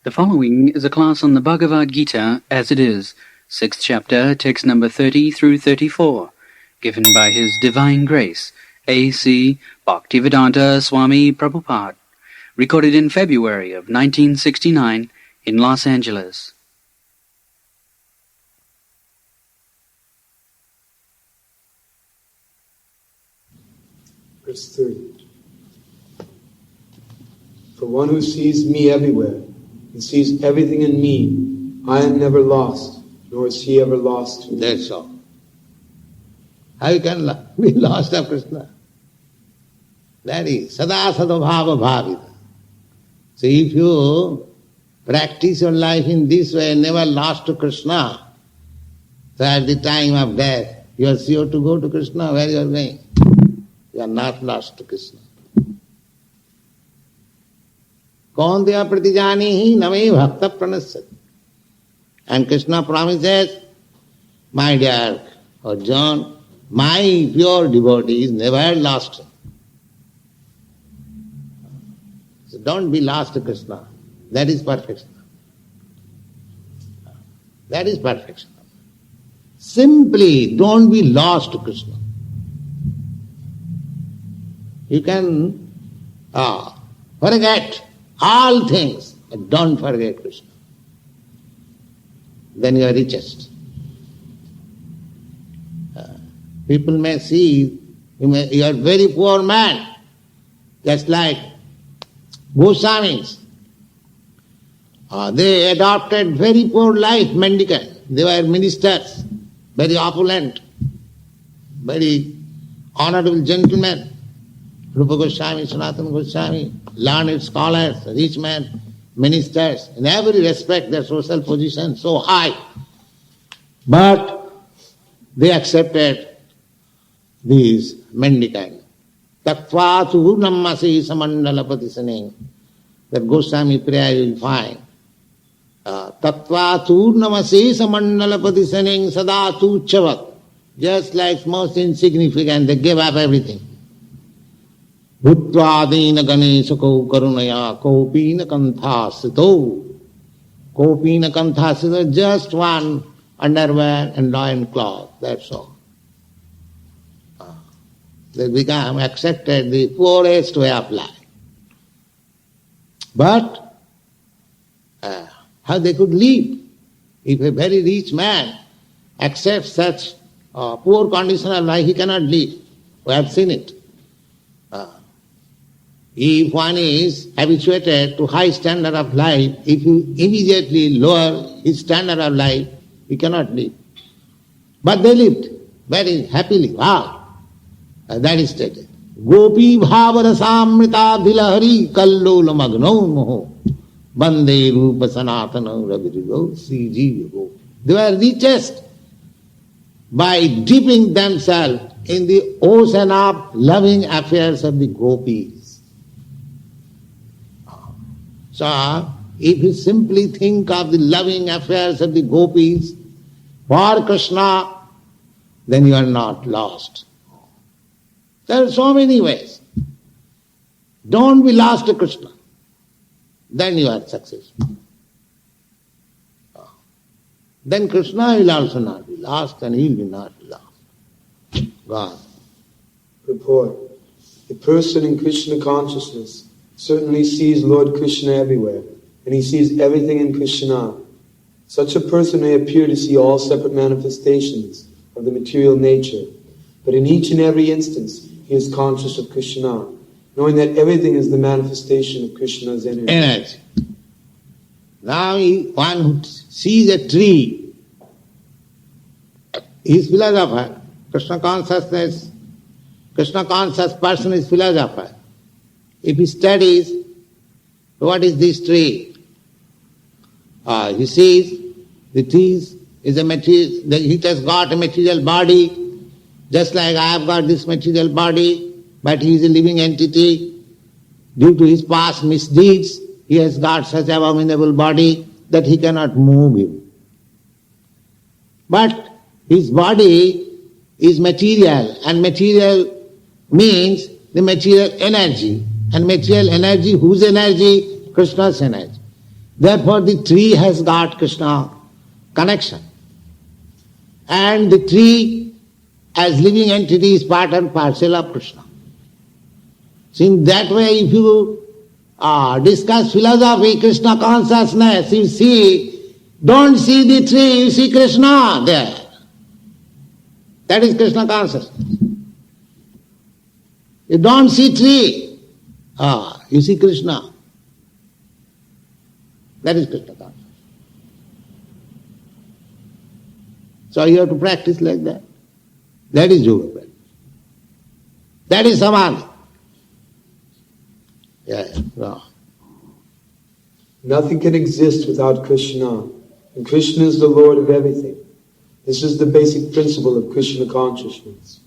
The following is a class on the Bhagavad Gita as it is, 6th chapter, text number 30 through 34, given by His Divine Grace, A.C. Bhaktivedanta Swami Prabhupada, recorded in February of 1969 in Los Angeles. Verse 30. For one who sees me everywhere, and sees everything in me, I am never lost, nor is he ever lost to me. That's all. How you can be lost of Krishna? That is sada sadabhava bhavita. So if you practice your life in this way, never lost to Krishna, so at the time of death, you are sure to go to Krishna. Where you are going? You are not lost to Krishna. Kaunteya pratijanihi name bhakta pranasyati. And Krishna promises, my dear Arjuna, my pure devotee is never lost. So don't be lost to Krishna. That is perfection. That is perfection. Simply don't be lost to Krishna. You can forget all things, but don't forget Krishna. Then you are richest. People may see you are a very poor man, just like Goswamis. They adopted very poor life, mendicant. They were ministers, very opulent, very honorable gentlemen. Rupa Goswami, Sanatana Goswami, learned scholars, rich men, ministers, in every respect their social position so high. But they accepted these mendicants. Tattva Suhurnamasi Samandalapati Saning. That Goswami prayer you will find. Tattva Suhurnamasi Samandalapati Saning Sada Tuchavat. Just like most insignificant, they gave up everything. Bhuttvadina Ganeshako Karunaya Kopina Kanthasito. Kopina Kanthasito, just one underwear and loin cloth, that's all. They become accepted the poorest way of life. But how they could live? If a very rich man accepts such poor condition of life, he cannot live. We have seen it. If one is habituated to high standard of life, if you immediately lower his standard of life, he cannot live. But they lived very happily. Wow! That is stated. Gopi bhavarasa vilahari kallola magno moho bande rupa sanatana ravirigo sijiyo. They were richest by dipping themselves in the ocean of loving affairs of the gopis. So, if you simply think of the loving affairs of the gopis for Krishna, then you are not lost. There are so many ways. Don't be lost to Krishna. Then you are successful. Then Krishna will also not be lost and he will not be lost. God. Purport. A person in Krishna consciousness certainly sees Lord Krishna everywhere, and he sees everything in Krishna. Such a person may appear to see all separate manifestations of the material nature, but in each and every instance he is conscious of Krishna, knowing that everything is the manifestation of Krishna's energy. Now one who sees a tree, he is philosopher. Krishna conscious person is philosopher. If he studies, what is this tree? He sees the tree is a material, it has got a material body, just like I have got this material body, but he is a living entity. Due to his past misdeeds, he has got such abominable body that he cannot move him. But his body is material, and material means the material energy. And material energy, whose energy? Krishna's energy. Therefore the tree has got Krishna connection. And the tree as living entity is part and parcel of Krishna. So in that way, if you discuss philosophy, Krishna consciousness, you see, don't see the tree, you see Krishna there. That is Krishna consciousness. You don't see tree, you see Krishna. That is Krishna consciousness. So you have to practice like that. That is yoga practice. That is samadhi. No. Nothing can exist without Krishna, and Krishna is the Lord of everything. This is the basic principle of Krishna consciousness.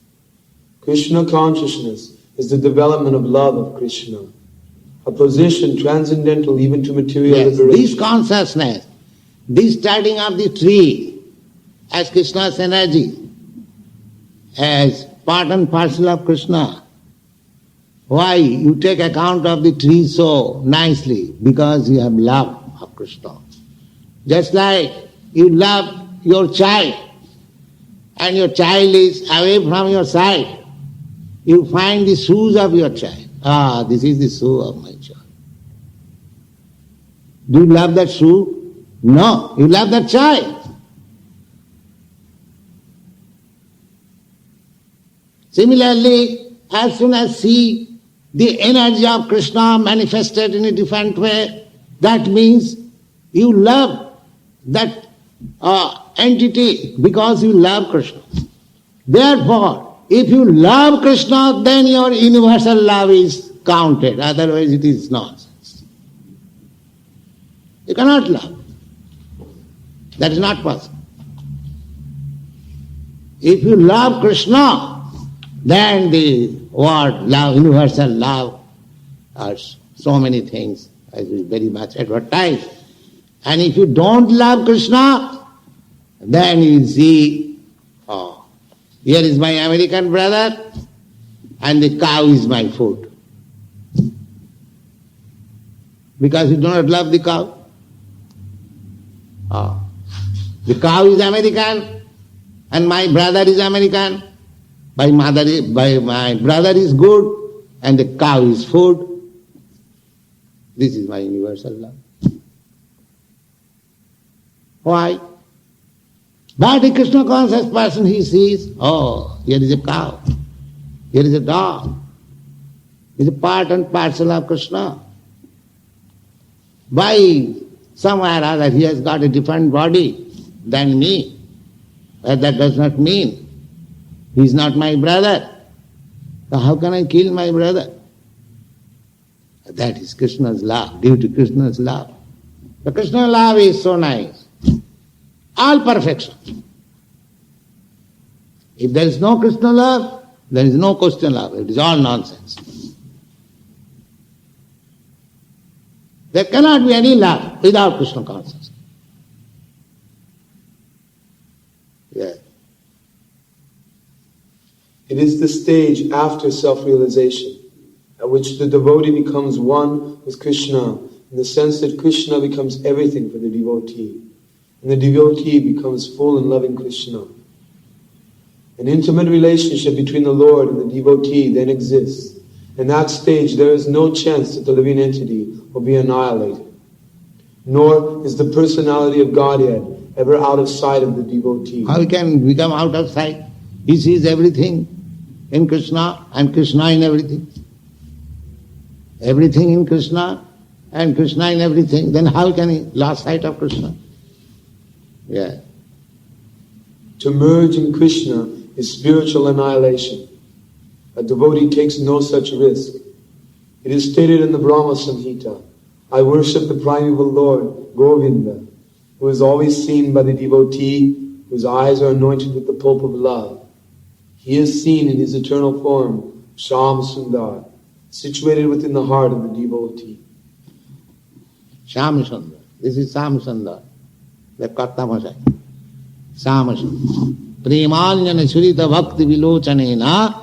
Krishna consciousness is the development of love of Krishna, a position transcendental even to material liberation. This consciousness, this starting of the tree as Krishna's energy, as part and parcel of Krishna. Why you take account of the tree so nicely? Because you have love of Krishna. Just like you love your child and your child is away from your side, you find the shoes of your child. This is the shoe of my child. Do you love that shoe? No, you love that child. Similarly, as soon as see the energy of Krishna manifested in a different way, that means you love that entity because you love Krishna. Therefore, if you love Krishna, then your universal love is counted, otherwise it is nonsense. You cannot love. That is not possible. If you love Krishna, then the word love, universal love, are so many things, as is very much advertised. And if you don't love Krishna, then you see, here is my American brother, and the cow is my food. Because you do not love the cow. The cow is American, and my brother is American. My brother is good, and the cow is food. This is my universal love. Why? But a Krishna conscious person, he sees, here is a cow, here is a dog. It's a part and parcel of Krishna. By somewhere or other, he has got a different body than me. But that does not mean he is not my brother. So how can I kill my brother? That is Krishna's love, due to Krishna's love. The Krishna love is so nice. All perfection. If there is no Krishna love, there is no question love. It is all nonsense. There cannot be any love without Krishna consciousness. Yes. It is the stage after self-realization, at which the devotee becomes one with Krishna, in the sense that Krishna becomes everything for the devotee, and the devotee becomes full and loving Krishna. An intimate relationship between the Lord and the devotee then exists. In that stage, there is no chance that the living entity will be annihilated, nor is the personality of Godhead ever out of sight of the devotee. How he can become out of sight? He sees everything in Krishna and Krishna in everything. Everything in Krishna and Krishna in everything. Then how can he lose sight of Krishna? Yeah. To merge in Krishna is spiritual annihilation. A devotee takes no such risk. It is stated in the Brahma Samhita, I worship the primeval Lord, Govinda, who is always seen by the devotee, whose eyes are anointed with the pulp of love. He is seen in his eternal form, Shyam Sundar, situated within the heart of the devotee. Shyam Sundar. This is Shyam Sundar, the Karta Bhasha. Shyam Sundar. Premanjana Surita Bhakti Vilochanena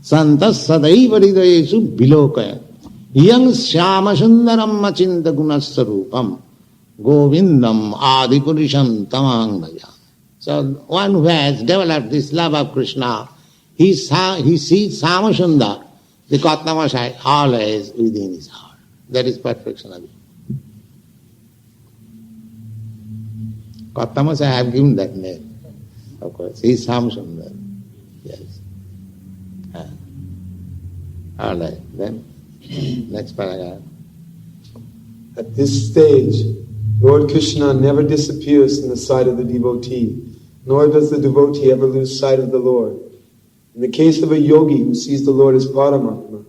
Santas Sadaiva Hridayesu Vilokaya Yang Shyama Sundaram Machinta Gunasarupam Govindam Adipurusham Tamahang Bhaja. So one who has developed this love of Krishna, he sees Samasundar, the Katnamasai, always within his heart. That is perfection of it. Katnamasai, I have given that name, of course. He is Samasundar. Yes. All right, then next paragraph. At this stage, Lord Krishna never disappears from the sight of the devotee, nor does the devotee ever lose sight of the Lord. In the case of a yogi who sees the Lord as Paramatma,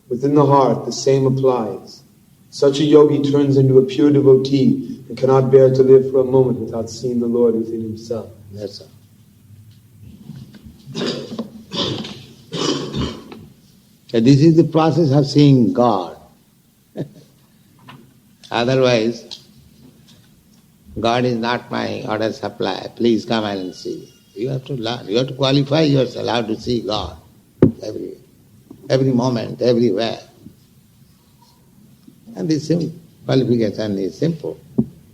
within the heart the same applies. Such a yogi turns into a pure devotee and cannot bear to live for a moment without seeing the Lord within himself. That's all. So this is the process of seeing God. Otherwise, God is not my order supply. Please come and see. You have to learn. You have to qualify yourself how to see God every moment, everywhere. And this qualification is simple.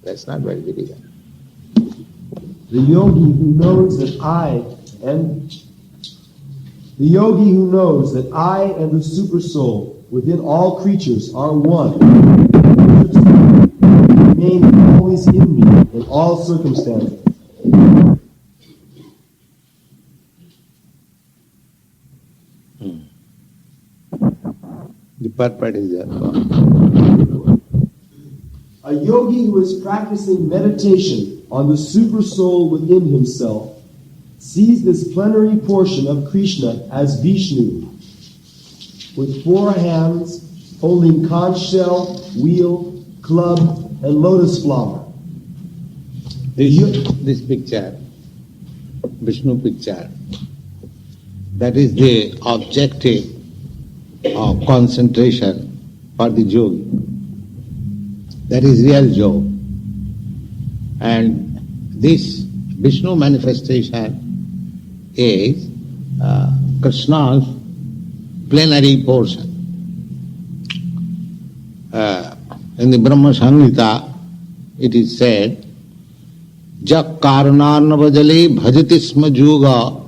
That's not very difficult. The yogi who knows that I and the super soul within all creatures are one, remain always in me in all circumstances. The purport is there. A yogi who is practicing meditation on the super soul within himself sees this plenary portion of Krishna as Vishnu, with 4 hands holding conch shell, wheel, club, and lotus flower. This picture, Vishnu picture, that is the objective of concentration for the yogi. That is real yoga. And this Vishnu manifestation is Krishna's plenary portion. In the Brahma Samhita, it is said, Jak karanarnavajale bhajati sma juga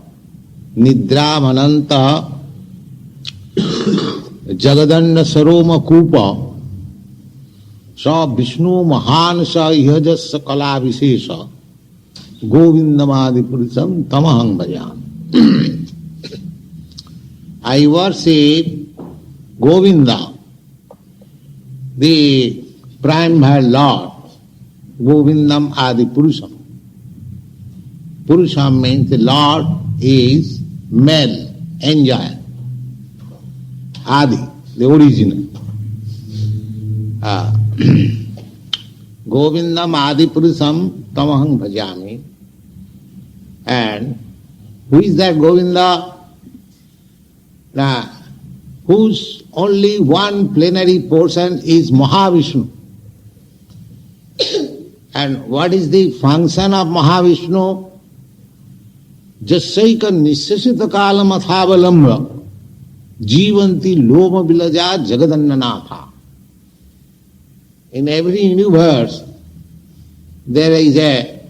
nidramananta jagadanda saroma kupa sa Vishnu mahan sa ihajasa kala vishesha govindamadi purusham tamahang bhajan. I worship Govinda, the prime Lord, Govindam Adi Purusham. Purusham means the Lord is male, angel. Adi, the original. Govindam Adi Purusham Tamahang Bhajami. And who is that Govinda? Now, whose only one plenary portion is Mahavishnu. And what is the function of Mahavishnu? Jasaika nisasita kalam athavalambha jivanti loma vilaja jagadannanatha. In every universe, there is a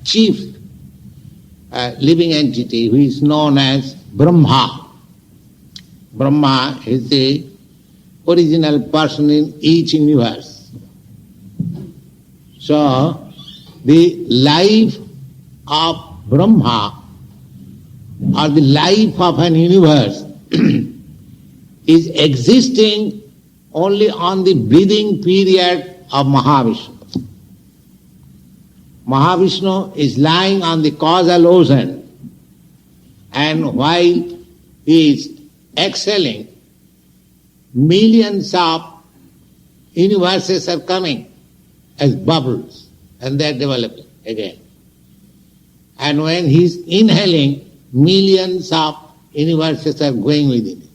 chief living entity who is known as Brahma. Brahma is the original person in each universe. So, the life of Brahma or the life of an universe is existing only on the breathing period of Mahavishnu. Mahavishnu is lying on the causal ocean, and while he is exhaling, millions of universes are coming as bubbles, and they are developing again. And when he is inhaling, millions of universes are going within him.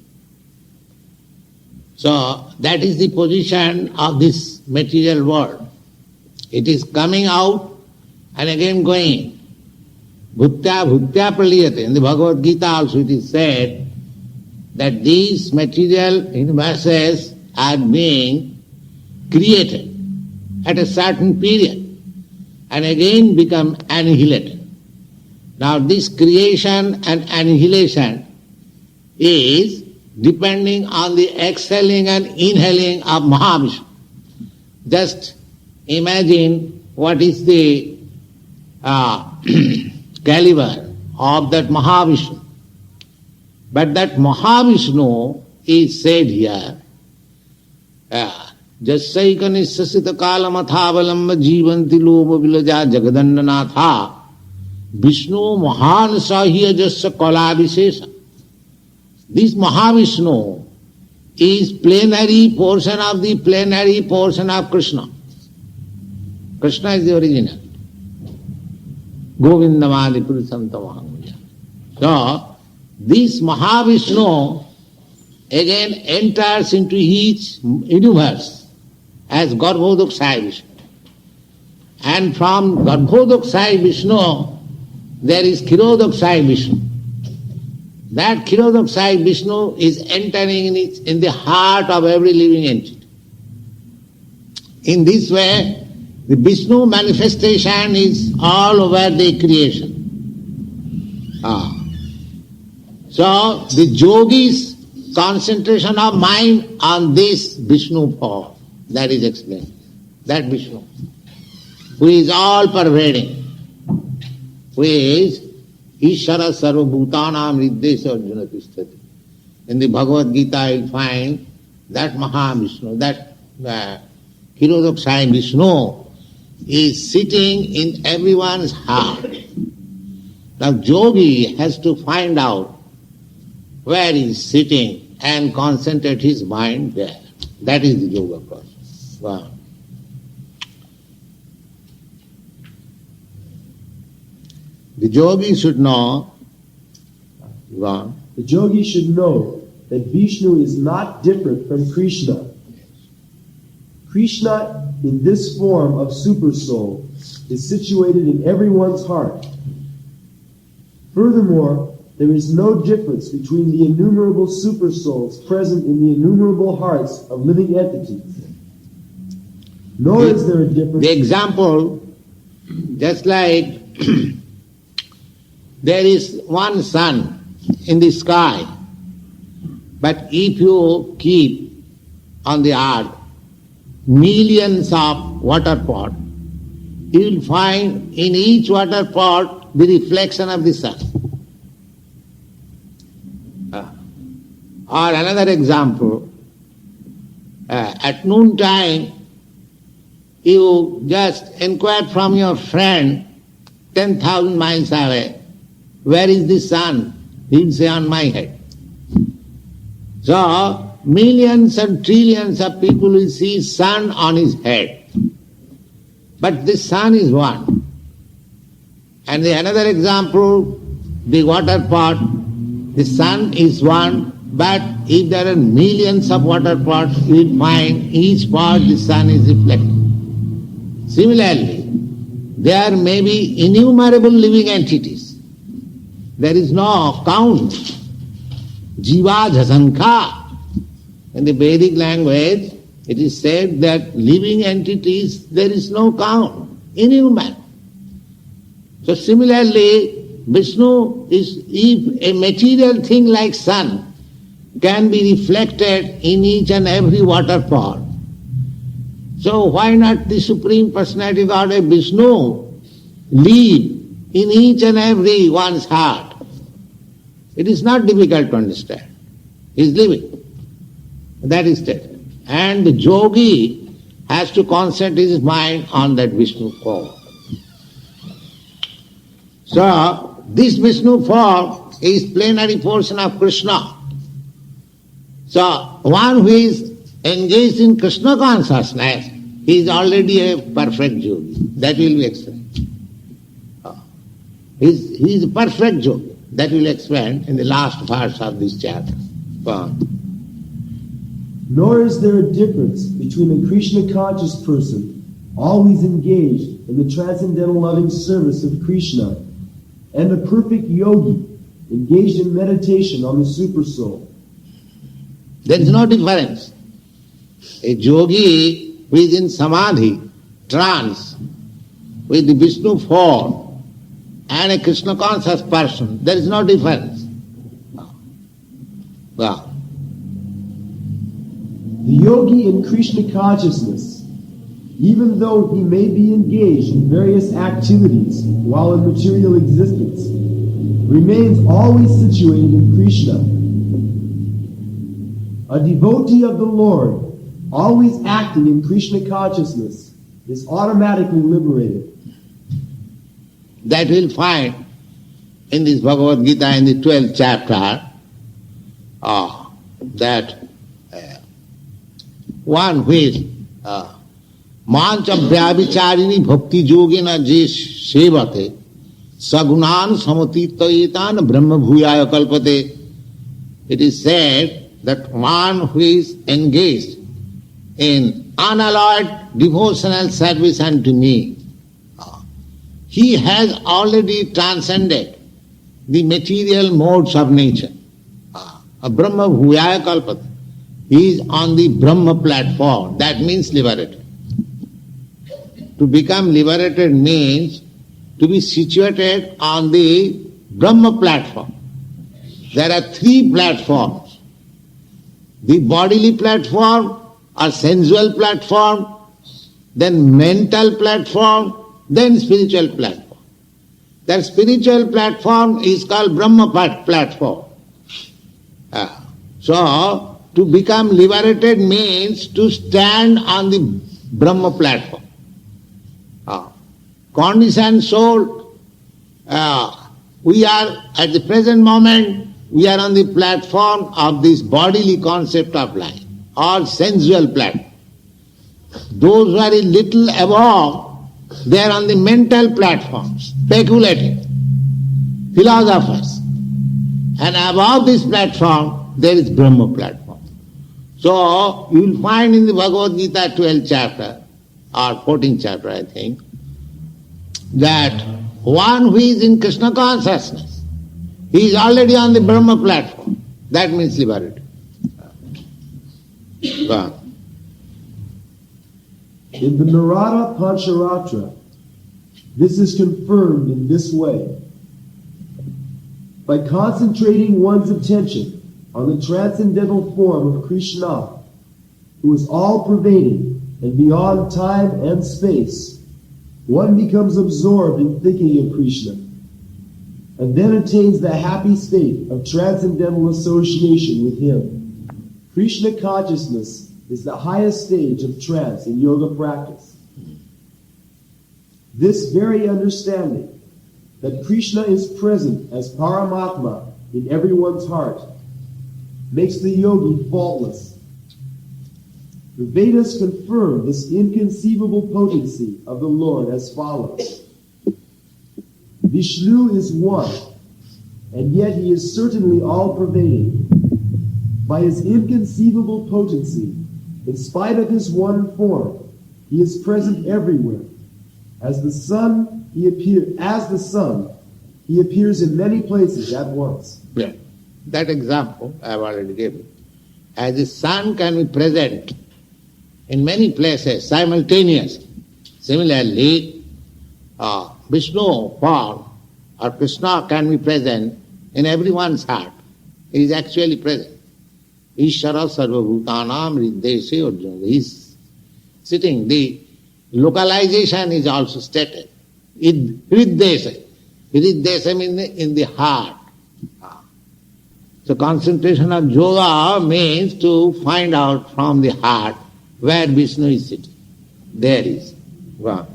So that is the position of this material world. It is coming out and again going. Bhutya bhutya praliyate. In the Bhagavad Gita also it is said that these material universes are being created at a certain period and again become annihilated. Now this creation and annihilation is depending on the exhaling and inhaling of Mahavishnu. Just imagine what is the caliber of that Mahavishnu. But that Mahavishnu is said here, Jassaika nissasita kalamathavalamba jivanti loba vilaja jagadannanatha Vishnu mahan sahiya jassa kalabhisesa. This Mahavishnu is plenary portion of the plenary portion of Krishna. Krishna is the original. Govindamadi Purusham Tamaham. So, this Mahavishnu again enters into each universe as Garbhodaksaya Vishnu. And from Garbhodaksaya Vishnu, there is Kshirodaksaya Vishnu. That Kshirodaksaya Vishnu is entering in the heart of every living entity. In this way, the Vishnu manifestation is all over the creation. So, the yogi's concentration of mind on this Vishnu form, that is explained. That Vishnu, who is all pervading, who is Ishara Sarva Bhutanam Riddhesa Arjuna Tishtati. In the Bhagavad Gita you will find that Mahavishnu, that Kshirodaksaya Vishnu is sitting in everyone's heart. Now yogi has to find out where he is sitting and concentrate his mind there. That is the yoga process. Wow. The yogi should know, the yogi should know that Vishnu is not different from Krishna. Krishna, in this form of Supersoul, is situated in everyone's heart. Furthermore, there is no difference between the innumerable Supersouls present in the innumerable hearts of living entities. Nor is there a difference. The example, just like there is one sun in the sky, but if you keep on the earth millions of water pots, you will find in each water pot the reflection of the sun. Or another example, at noon time, you just inquire from your friend 10,000 miles away, where is the sun? He will say, on my head. So, millions and trillions of people will see sun on his head. But the sun is one. And the another example, the water pot, the sun is one, but if there are millions of water pots, you will find each pot the sun is reflecting. Similarly, there may be innumerable living entities. There is no count. Jiva jasankha. In the Vedic language, it is said that living entities, there is no count. Innumerable. So similarly, Vishnu is, if a material thing like sun can be reflected in each and every water pot, so why not the Supreme Personality Godhead Vishnu live in each and every one's heart? It is not difficult to understand. He is living. That is it. And the yogi has to concentrate his mind on that Vishnu form. So, this Vishnu form is plenary portion of Krishna. So, one who is engaged in Krishna consciousness, he is already a perfect yogi. That will be explained. He is a perfect yogi. That will explain in the last verse of this chapter. Nor is there a difference between a Krishna conscious person, always engaged in the transcendental loving service of Krishna, and a perfect yogi, engaged in meditation on the Supersoul. There is no difference. A yogi who is in samadhi trance with the Vishnu form and a Krishna conscious person, there is no difference. Well, The yogi in Krishna consciousness, even though he may be engaged in various activities while in material existence, remains always situated in Krishna. A devotee of the Lord, always acting in Krishna consciousness, is automatically liberated. that we'll find in this Bhagavad Gita in the 12th chapter, that one who is mancha vyavicharini bhakti yogina je sevate sagunan samatitayetan brahma bhuyaya kalpate. It is said that one who is engaged in unalloyed devotional service unto me, he has already transcended the material modes of nature. A Brahma Bhuyaya Kalpata. He is on the Brahma platform. That means liberated. To become liberated means to be situated on the Brahma platform. There are three platforms. The bodily platform or sensual platform, then mental platform, then spiritual platform. That spiritual platform is called Brahma platform. So, to become liberated means to stand on the Brahma platform. Conditioned soul, we are at the present moment, we are on the platform of this bodily concept of life, or sensual platform. Those who are a little above, they are on the mental platforms, speculating, philosophers. And above this platform, there is Brahma platform. So, you will find in the Bhagavad Gita 12th chapter, or 14th chapter I think, that one who is in Krishna consciousness, he is already on the Brahma platform. That means liberated. Go on. In the Narada Pancharatra, this is confirmed in this way. By concentrating one's attention on the transcendental form of Krishna, who is all-pervading and beyond time and space, one becomes absorbed in thinking of Krishna, and then attains the happy state of transcendental association with him. Krishna consciousness is the highest stage of trance in yoga practice. This very understanding, that Krishna is present as Paramatma in everyone's heart, makes the yogi faultless. The Vedas confirm this inconceivable potency of the Lord as follows. Vishnu is one, and yet he is certainly all-pervading. By his inconceivable potency, in spite of his one form, he is present everywhere. As the sun, he appears in many places at once. Yeah. That example I have already given. As the sun can be present in many places simultaneously. Similarly, Vishnu form or Krishna can be present in everyone's heart. He is actually present. Ishara sarvabhutanam riddhese Arjuna. He is sitting. The localization is also stated. Riddhese. Riddhese means in the heart. So concentration of yoga means to find out from the heart where Vishnu is sitting. There is. Wow.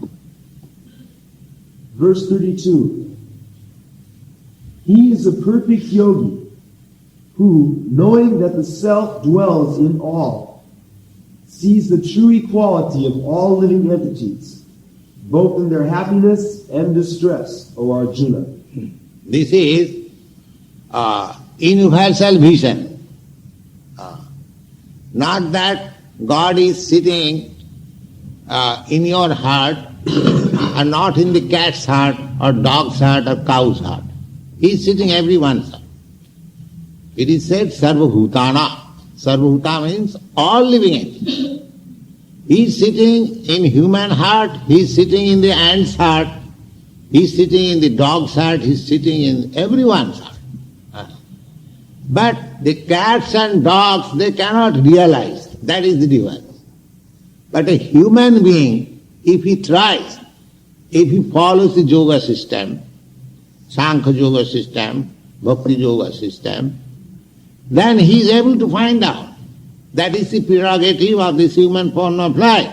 Verse 32. He is a perfect yogi who, knowing that the self dwells in all, sees the true equality of all living entities, both in their happiness and distress, O Arjuna. This is universal vision. Not that God is sitting in your heart and not in the cat's heart or dog's heart or cow's heart. He is sitting everyone's heart. It is said Sarvabhutana. Sarvabhuta means all living entities. He is sitting in human heart, he is sitting in the ant's heart, he is sitting in the dog's heart, he is sitting in everyone's heart. But the cats and dogs, they cannot realize. That is the difference. But a human being, if he tries, if he follows the yoga system, Sankhya yoga system, Bhakti yoga system, then he is able to find out. That is the prerogative of this human form of life.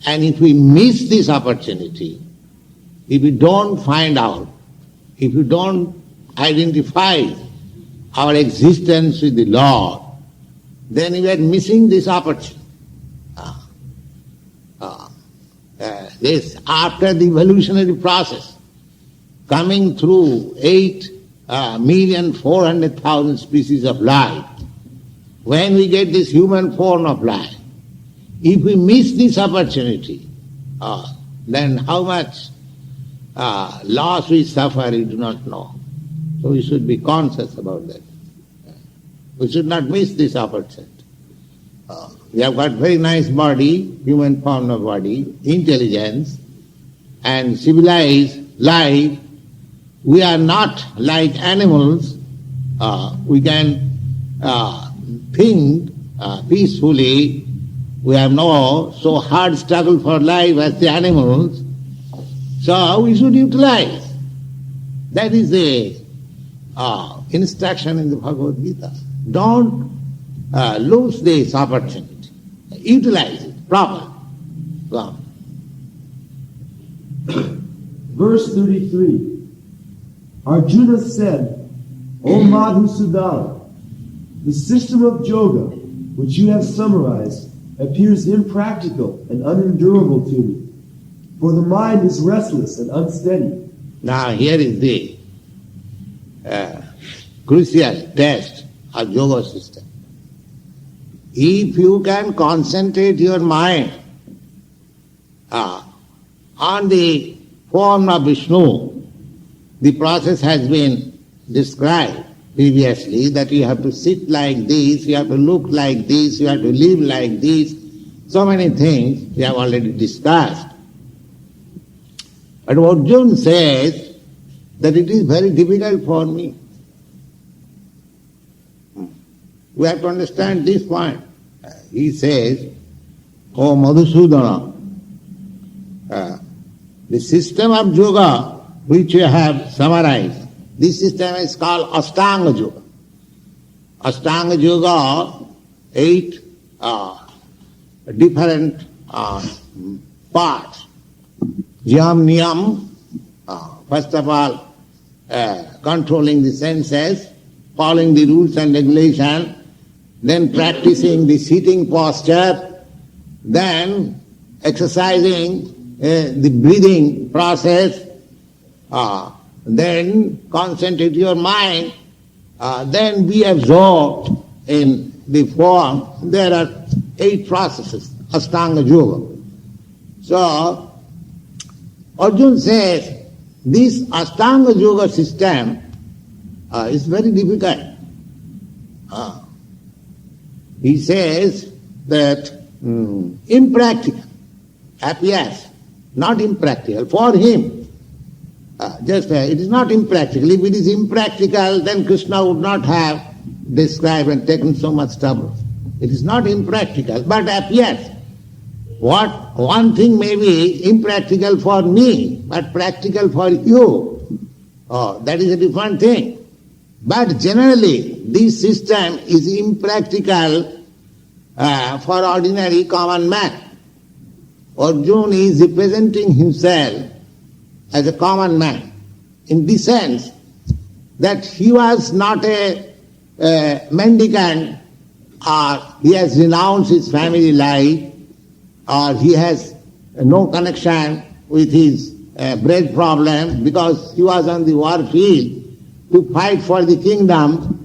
And if we miss this opportunity, if we don't find out, if we don't identify our existence with the Lord, then we are missing this opportunity. This, after the evolutionary process, coming through 8,400,000 species of life, when we get this human form of life, if we miss this opportunity, then how much loss we suffer, we do not know. So we should be conscious about that. We should not miss this opportunity. We have got very nice body, human form of body, intelligence, and civilized life. We are not like animals. We can think peacefully. We have no so hard struggle for life as the animals. So we should utilize. That is the instruction in the Bhagavad Gita. Don't lose this opportunity. Utilize it properly. Verse 33. Arjuna said, O Madhusudana, the system of yoga which you have summarized appears impractical and unendurable to me, for the mind is restless and unsteady. Now here is the crucial test of yoga system. If you can concentrate your mind on the form of Vishnu, the process has been described previously that you have to sit like this, you have to look like this, you have to live like this. So many things we have already discussed. But Arjuna says that it is very difficult for me. We have to understand this point. He says, O Madhusudana, the system of yoga which you have summarized, this system is called Ashtanga Yoga. Ashtanga Yoga, 8 different parts. Yam Niyam, first of all, controlling the senses, following the rules and regulations, then practicing the sitting posture, then exercising the breathing process, then concentrate your mind, then be absorbed in the form. There are 8 processes, Ashtanga Yoga. So, Arjuna says, this Ashtanga Yoga system is very difficult. He says that impractical appears, not impractical for him. It is not impractical. If it is impractical, then Krishna would not have described and taken so much trouble. It is not impractical, but appears. What one thing may be impractical for me, but practical for you, that is a different thing. But generally, this system is impractical for ordinary common man. Arjuna is representing himself as a common man, in the sense that he was not a mendicant, or he has renounced his family life, or he has no connection with his bread problem because he was on the war field to fight for the kingdom.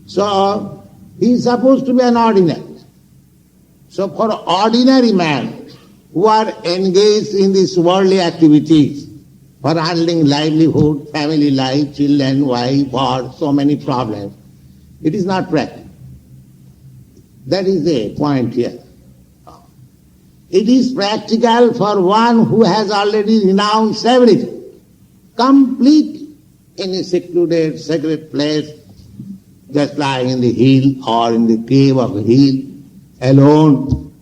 So he is supposed to be an ordinary. So for ordinary men who are engaged in these worldly activities, for handling livelihood, family life, children, wife, or so many problems, it is not practical. That is the point here. It is practical for one who has already renounced everything, completely, in a secluded, sacred place, just lying in the hill or in the cave of a hill, alone,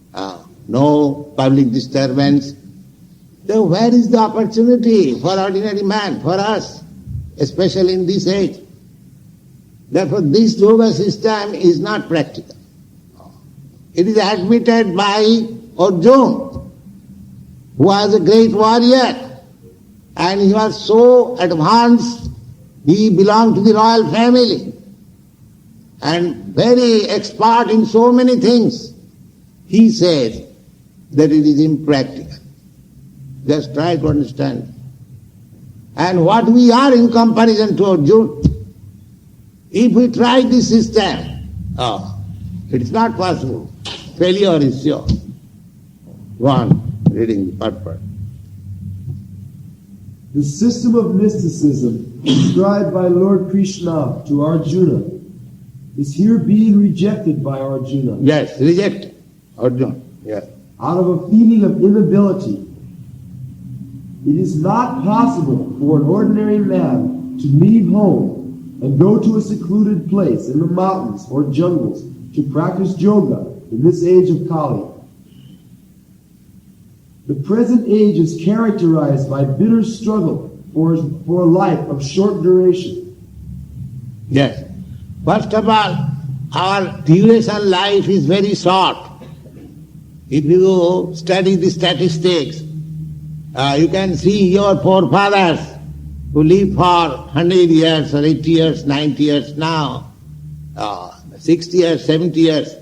no public disturbance. So where is the opportunity for ordinary man, for us, especially in this age? Therefore this yoga system is not practical. It is admitted by Arjuna, who was a great warrior, and he was so advanced, he belonged to the royal family, and very expert in so many things. He says that it is impractical. Just try to understand. And what we are in comparison to Arjuna. If we try this system, it is not possible. Failure is sure. Go on, reading the purport. The system of mysticism described by Lord Krishna to Arjuna is here being rejected by Arjuna. Yes, rejected. Arjuna, yes. Out of a feeling of inability. It is not possible for an ordinary man to leave home and go to a secluded place in the mountains or jungles to practice yoga in this age of Kali. The present age is characterized by bitter struggle for a life of short duration. Yes. First of all, our duration life is very short. If you study the statistics, you can see your forefathers who live for 100 years or 80 years, 90 years now, 60 years, 70 years,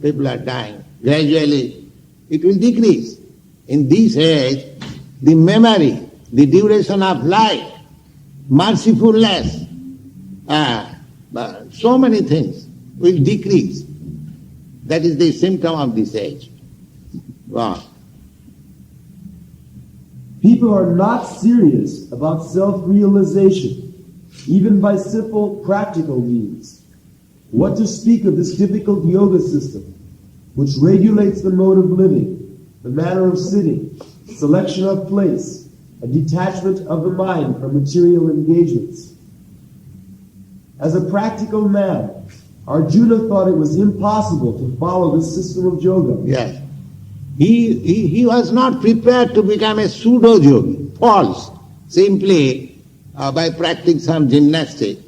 people are dying. Gradually, it will decrease. In this age, the memory, the duration of life, mercifulness, so many things will decrease. That is the symptom of this age. Wow. People are not serious about self-realization, even by simple practical means. What to speak of this difficult yoga system, which regulates the mode of living, the manner of sitting, selection of place, a detachment of the mind from material engagements. As a practical man, Arjuna thought it was impossible to follow this system of yoga. Yes. He was not prepared to become a pseudo-yogi, false, simply by practicing some gymnastics.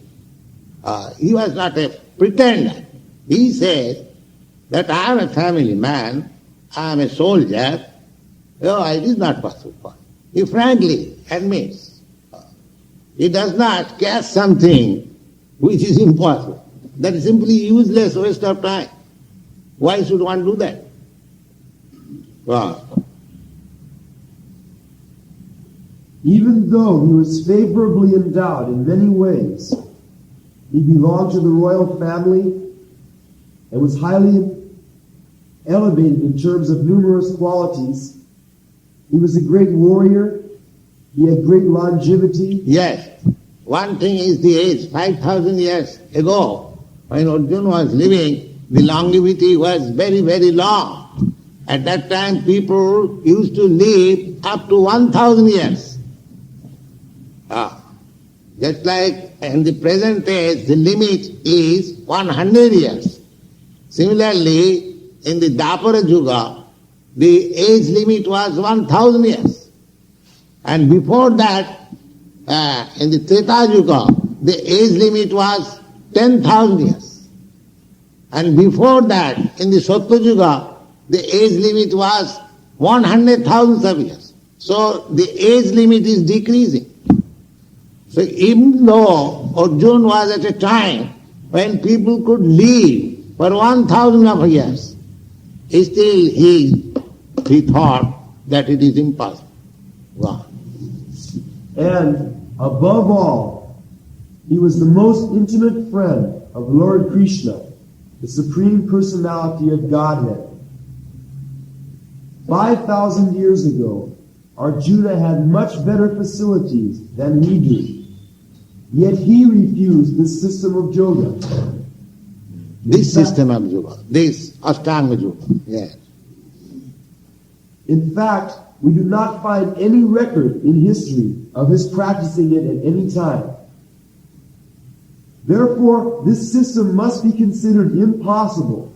He was not a pretender. He said that I am a family man, I am a soldier. No, it is not possible for him. He frankly admits. He does not cast something which is impossible. That is simply useless waste of time. Why should one do that? Wow. Even though he was favorably endowed in many ways, he belonged to the royal family and was highly elevated in terms of numerous qualities. He was a great warrior. He had great longevity. Yes. One thing is the age. 5,000 years ago, when Arjuna was living, the longevity was very, very long. At that time, people used to live up to 1,000 years. Just like in the present age, the limit is 100 years. Similarly, in the Dwapara Yuga, the age limit was 1,000 years. And before that, in the Treta Yuga, the age limit was 10,000 years. And before that, in the Satya Yuga, the age limit was 100,000 years. So the age limit is decreasing. So even though Arjuna was at a time when people could live for 1,000 of years, still he thought that it is impossible. Wow. And above all, he was the most intimate friend of Lord Krishna, the Supreme Personality of Godhead. 5,000 years ago, Arjuna had much better facilities than we do. Yet he refused this system of yoga. This system of yoga, this Ashtanga yoga, yes. In fact, we do not find any record in history of his practicing it at any time. Therefore, this system must be considered impossible,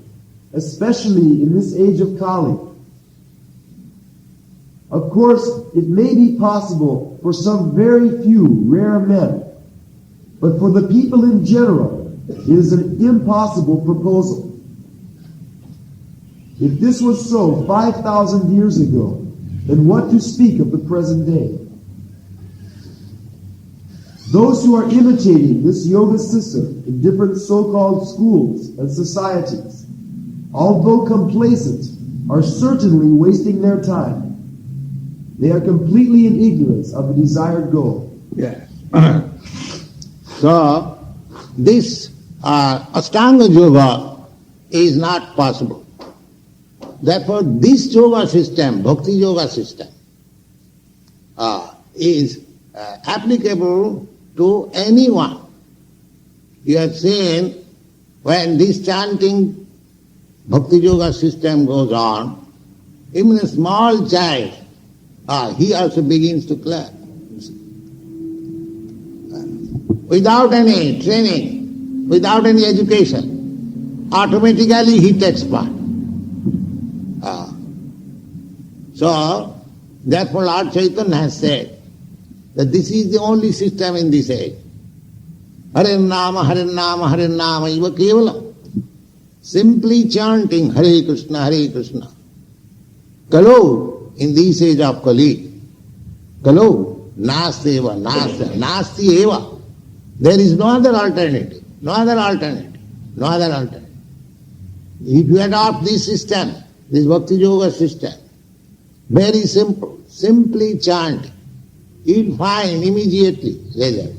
especially in this age of Kali. Of course, it may be possible for some very few rare men, but for the people in general, it is an impossible proposal. If this was so 5,000 years ago, then what to speak of the present day? Those who are imitating this yoga system in different so-called schools and societies, although complacent, are certainly wasting their time. They are completely in ignorance of the desired goal. Yes. So, this Ashtanga Yoga is not possible. Therefore, this yoga system, Bhakti Yoga system, is applicable to anyone. You have seen when this chanting Bhakti Yoga system goes on, even a small child, he also begins to clap. Without any training, without any education, automatically he takes part. So, therefore Lord Chaitanya has said that this is the only system in this age. Hare Nama, Hare Nama, Hare Nama, iva kevalam. Simply chanting Hare Krishna, Hare Krishna. Kalu, in this age of Kali, Kalu, Nasti eva, Nasti eva. There is no other alternative, no other alternative, no other alternative. If you adopt this system, this Bhakti Yoga system, very simple, simply chant, you'll find immediately result.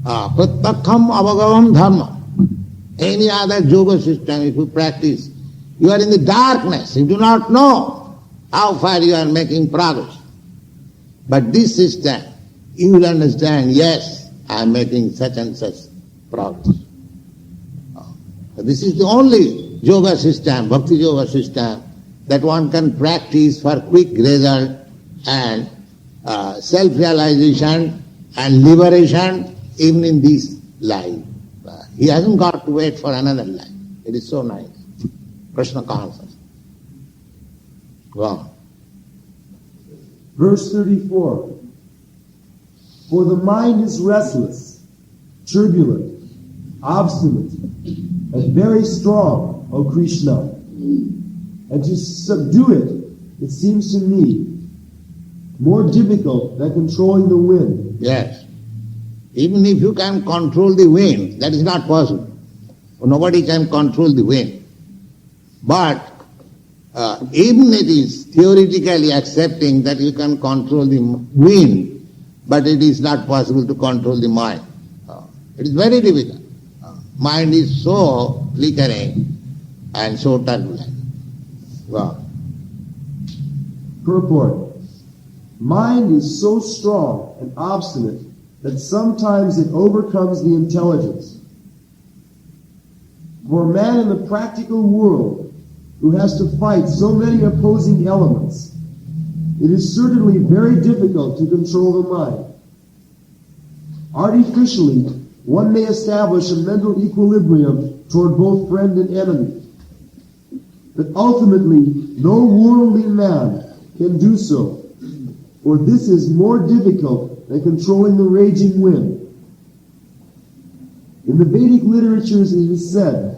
Prattakham avagavam dharma. Any other yoga system, if you practice, you are in the darkness, you do not know how far you are making progress. But this system, you will understand, yes, I am making such and such progress. This is the only yoga system, Bhakti Yoga system, that one can practice for quick result and self-realization and liberation even in this life. He hasn't got to wait for another life. It is so nice. Krishna consciousness. Go on. Verse 34. For the mind is restless, turbulent, obstinate, and very strong, O Krishna. And to subdue it, it seems to me, more difficult than controlling the wind. Yes. Even if you can control the wind, that is not possible. Nobody can control the wind. But even it is theoretically accepting that you can control the wind, but it is not possible to control the mind. It is very difficult. Mind is so flickering and so turbulent. Wow. Purport. Mind is so strong and obstinate that sometimes it overcomes the intelligence. For a man in the practical world who has to fight so many opposing elements, it is certainly very difficult to control the mind. Artificially, one may establish a mental equilibrium toward both friend and enemy. But ultimately, no worldly man can do so, for this is more difficult than controlling the raging wind. In the Vedic literatures it is said,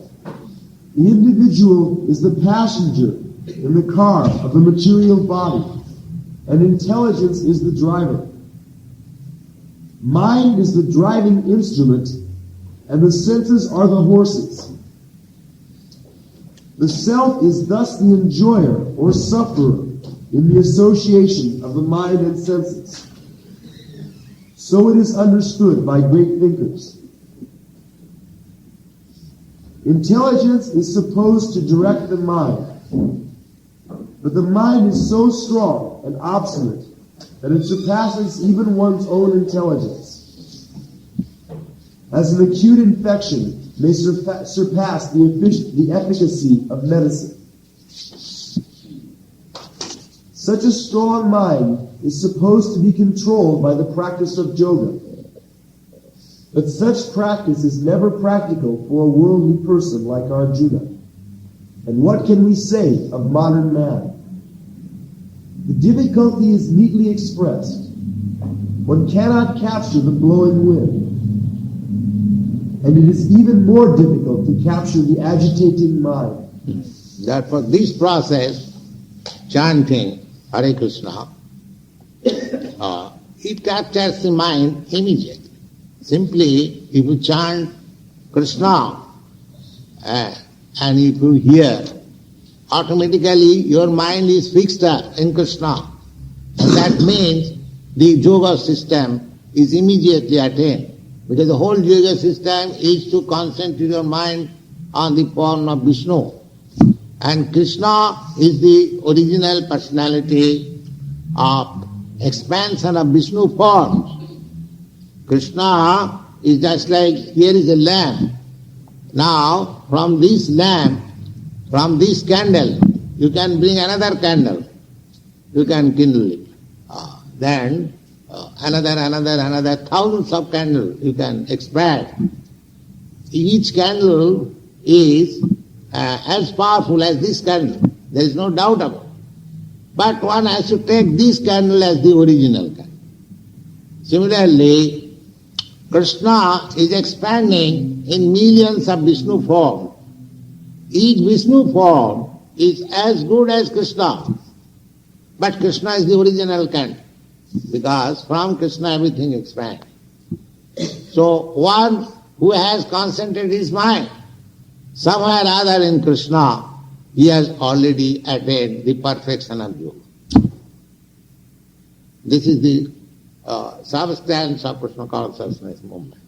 the individual is the passenger in the car of the material body, and intelligence is the driver. Mind is the driving instrument, and the senses are the horses. The self is thus the enjoyer or sufferer in the association of the mind and senses. So it is understood by great thinkers. Intelligence is supposed to direct the mind, but the mind is so strong and obstinate that it surpasses even one's own intelligence. As an acute infection may surpass the efficacy of medicine. Such a strong mind is supposed to be controlled by the practice of yoga. But such practice is never practical for a worldly person like Arjuna. And what can we say of modern man? The difficulty is neatly expressed. One cannot capture the blowing wind. And it is even more difficult to capture the agitating mind. Therefore, this process, chanting Hare Krishna, it captures the mind immediately. Simply, if you chant Krishna and if you hear, automatically your mind is fixed in Krishna. And that means the yoga system is immediately attained. Because the whole yoga system is to concentrate your mind on the form of Vishnu. And Krishna is the original personality of expansion of Vishnu forms. Krishna is just like, here is a lamp. Now, from this lamp, from this candle, you can bring another candle. You can kindle it. Then another, thousands of candles you can expand. Each candle is as powerful as this candle. There is no doubt about it. But one has to take this candle as the original candle. Similarly, Krishna is expanding in millions of Vishnu forms. Each Vishnu form is as good as Krishna. But Krishna is the original candle. Because from Krishna everything expands. So one who has concentrated his mind somewhere or other in Krishna, he has already attained the perfection of yoga. This is the substance of Krishna consciousness movement.